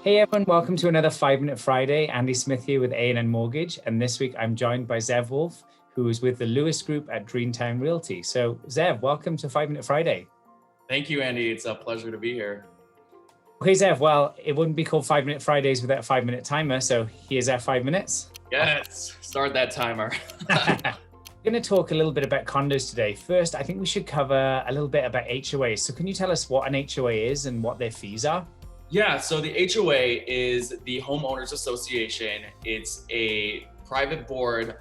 Hey everyone, welcome to another 5 Minute Friday. Andy Smith here with A&N Mortgage, and this week I'm joined by Zev Wolf, who is with the Lewis Group at Dreamtown Realty. So Zev, welcome to 5 Minute Friday. Thank you, Andy. It's a pleasure to be here. Okay, Zev, well, it wouldn't be called 5 Minute Fridays without a 5 minute timer, so here's our 5 minutes. Yes, start that timer. We're going to talk a little bit about condos today. First, I think we should cover a little bit about HOAs. So can you tell us what an HOA is and what their fees are? Yeah, so the HOA is the Homeowners Association. It's a private board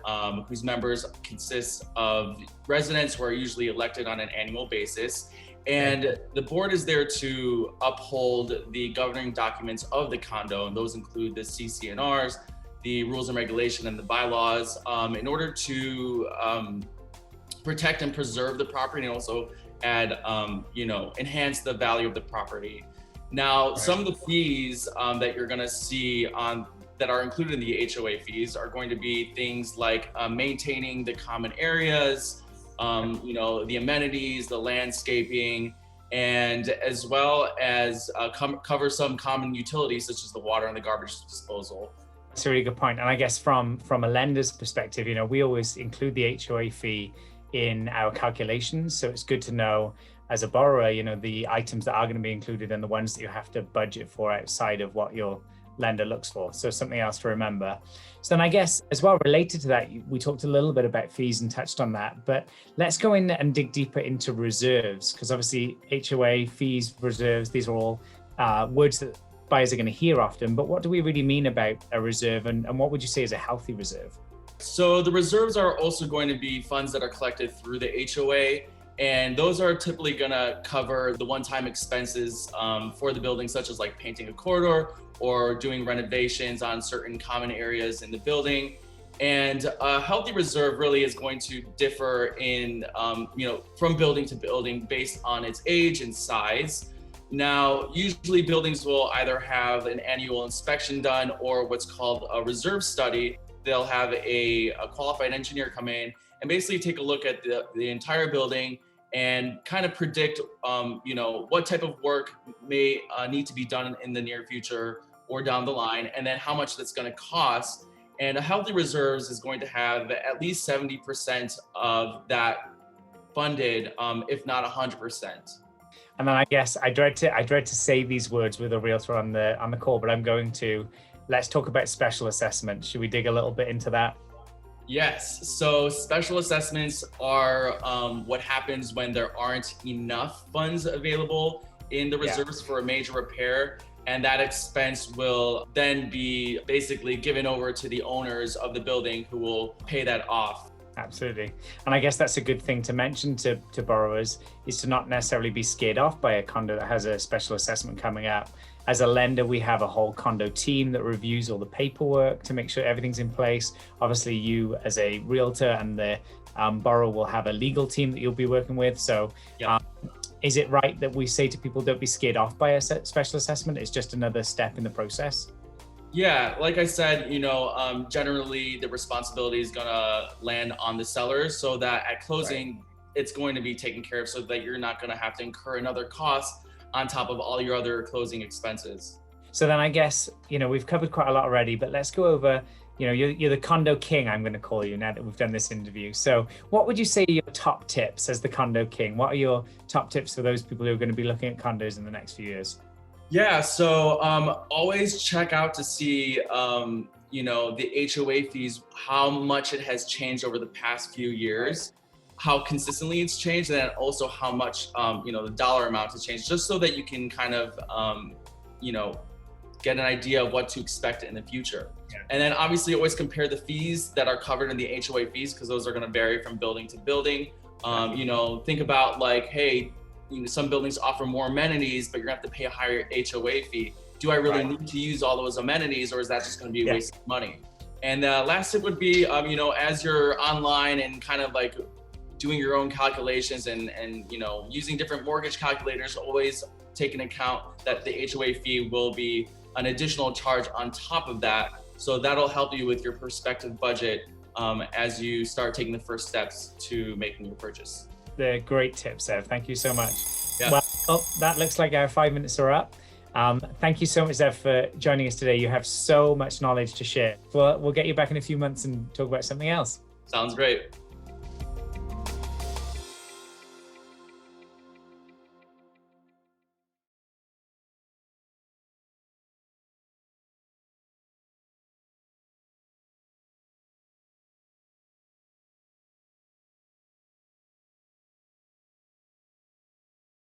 whose members consist of residents who are usually elected on an annual basis. And the board is there to uphold the governing documents of the condo, and those include the CC&Rs, the rules and regulation, and the bylaws, in order to protect and preserve the property and also add, enhance the value of the property. Now, some of the fees that you're going to see that are included in the HOA fees are going to be things like maintaining the common areas, the amenities, the landscaping, and as well as cover some common utilities such as the water and the garbage disposal. That's a really good point. And I guess from a lender's perspective, we always include the HOA fee in our calculations. So it's good to know as a borrower, the items that are going to be included and the ones that you have to budget for outside of what your lender looks for. So something else to remember. So then I guess as well related to that, we talked a little bit about fees and touched on that, but let's go in and dig deeper into reserves, because obviously HOA fees, reserves, these are all words that buyers are going to hear often, but what do we really mean about a reserve and what would you say is a healthy reserve? So the reserves are also going to be funds that are collected through the HOA. And those are typically going to cover the one-time expenses for the building, such as like painting a corridor or doing renovations on certain common areas in the building. And a healthy reserve really is going to differ in, from building to building based on its age and size. Now, usually buildings will either have an annual inspection done or what's called a reserve study. They'll have a qualified engineer come in and basically take a look at the entire building and kind of predict, what type of work may need to be done in the near future or down the line, and then how much that's going to cost. And a healthy reserves is going to have at least 70% of that funded, if not 100%. And then I guess I dread to say these words with a realtor on the call, but I'm going to. Let's talk about special assessments. Should we dig a little bit into that? Yes. So special assessments are what happens when there aren't enough funds available in the reserves for a major repair. And that expense will then be basically given over to the owners of the building who will pay that off. Absolutely. And I guess that's a good thing to mention to borrowers, is to not necessarily be scared off by a condo that has a special assessment coming up. As a lender, we have a whole condo team that reviews all the paperwork to make sure everything's in place. Obviously, you as a realtor and the borrower will have a legal team that you'll be working with. So is it right that we say to people, don't be scared off by a special assessment? It's just another step in the process? Yeah, like I said, generally the responsibility is going to land on the sellers so that at closing, it's going to be taken care of so that you're not going to have to incur another cost on top of all your other closing expenses. So then I guess, we've covered quite a lot already, but let's go over, you're the condo king, I'm going to call you now that we've done this interview. So what would you say are your top tips as the condo king? What are your top tips for those people who are going to be looking at condos in the next few years? Yeah, so always check out to see, the HOA fees, how much it has changed over the past few years, how consistently it's changed, and then also how much, the dollar amount has changed, just so that you can kind of, get an idea of what to expect in the future. Yeah. And then obviously always compare the fees that are covered in the HOA fees, because those are going to vary from building to building. Think about like, hey, some buildings offer more amenities, but you're gonna have to pay a higher HOA fee. Do I really need to use all those amenities, or is that just gonna be a waste of money? And last tip would be, as you're online and kind of like doing your own calculations and using different mortgage calculators, always take into account that the HOA fee will be an additional charge on top of that. So that'll help you with your prospective budget as you start taking the first steps to making your purchase. They're great tips, Ev. Thank you so much. Yeah. Well, that looks like our 5 minutes are up. Thank you so much, Zev, for joining us today. You have so much knowledge to share. We'll get you back in a few months and talk about something else. Sounds great.